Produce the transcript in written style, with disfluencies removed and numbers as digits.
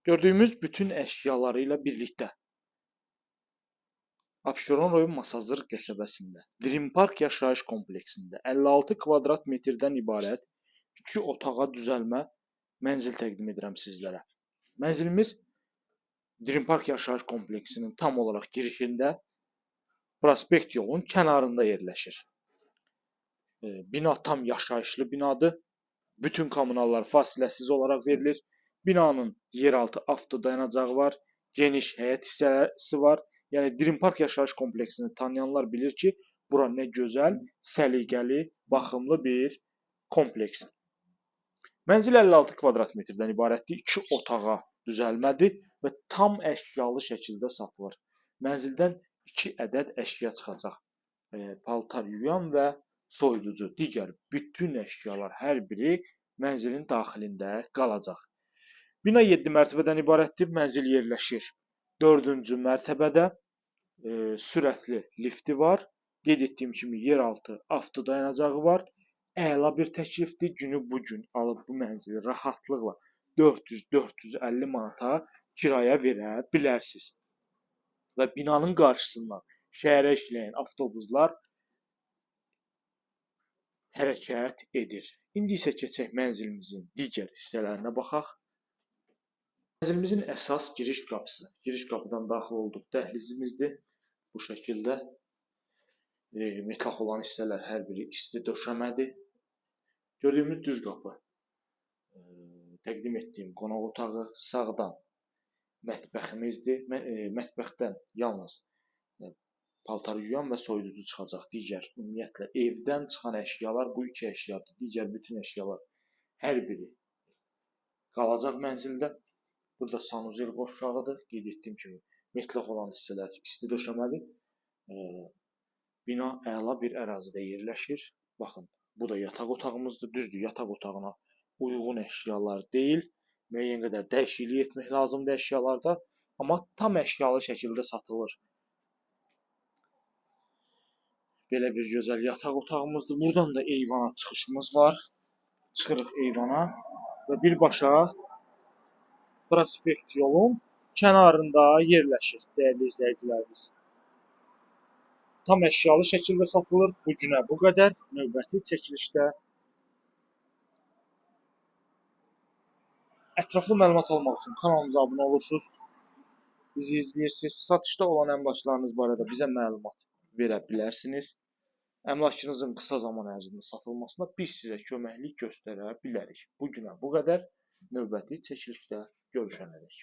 Gördüyümüz bütün əşyalarıyla birlikdə Abşeron rayon Masazır qəsəbəsində Dream Park yaşayış kompleksində 56 kvadrat metrdən ibarət 2 otağa düzəlmə mənzil təqdim edirəm sizlərə. Mənzilimiz Dream Park yaşayış kompleksinin tam olaraq girişində, prospekt yolun kənarında yerləşir. Bina tam yaşayışlı binadır. Bütün kommunallar fasiləsiz olaraq verilir. Binanın yeraltı avtodayanacağı var, geniş həyət hissəsi var. Yəni Dream Park yaşayış kompleksini tanıyanlar bilir ki, bura nə gözəl, səliqəli, baxımlı bir kompleks. Mənzil 56 kvadrat metrdən ibarətdir. 2 otağa düzəlmədir və tam əşyalı şəkildə satılır. Mənzildən 2 ədəd əşya çıxacaq. Paltar yuyan və soyuducu, digər bütün əşyalar hər biri mənzilin daxilində qalacaq. Bina 7 mərtəbədən ibarətdir. Mənzil yerləşir 4-cü mərtəbədə. Sürətli lifti var. Qeyd etdiyim kimi yeraltı avtodayanacağı var. Əla bir təklifdir. Günü bu gün alıb bu mənzili rahatlıqla 400-450 manata kirayə verə bilərsiniz. Və binanın qarşısından şəhərə işləyən avtobuslar hərəkət edir. İndi isə keçək mənzilimizin digər hissələrinə baxaq. Mənzilimizin əsas giriş qapısı. Giriş qapıdan daxil olduq dəhlizimizdir. Bu şəkildə metal olan hissələr hər biri isti döşəmədir. Gördüyümüz düz qapı. Təqdim etdiyim qonaq otağı sağdan mətbəximizdir. Mətbəxdən yalnız paltar yuyan və soyuducu çıxacaq. Digər ümumiyyətlə evdən çıxan əşyalar bu 2 əşyadır. Digər bütün əşyalar hər biri qalacaq mənzildə. Burada sanuzel qovşağıdır. Qeyd etdiyim kimi metal olan hissələr isti döşəmədir. Bina əla bir ərazidə yerləşir. Baxın, bu da yataq otağımızdır. Düzdür, yataq otağına uyğun əşyalar deyil. Müəyyən qədər dəyişiklik etmək lazımdır əşyalarda. Amma tam əşyalı şəkildə satılır. Belə bir gözəl yataq otağımızdır. Buradan da eyvana çıxışımız var. Çıxırıq eyvana və birbaşa prospekt yolun kənarında yerləşir, dəyərli izləyicilərimiz. Tam əşyalı şəkildə satılır. Bu günə bu qədər. Növbəti çəkilişdə ətraflı məlumat almaq üçün kanalımıza abunə olursunuz. Bizi izləyirsiniz. Satışda olan əmlaklarınız barədə bizə məlumat verə bilərsiniz. Əmlakınızın qısa zaman ərzində satılmasına biz sizə köməklik göstərə bilərik. Bu günə bu qədər. Növbəti çəkilişdə görüşənədək.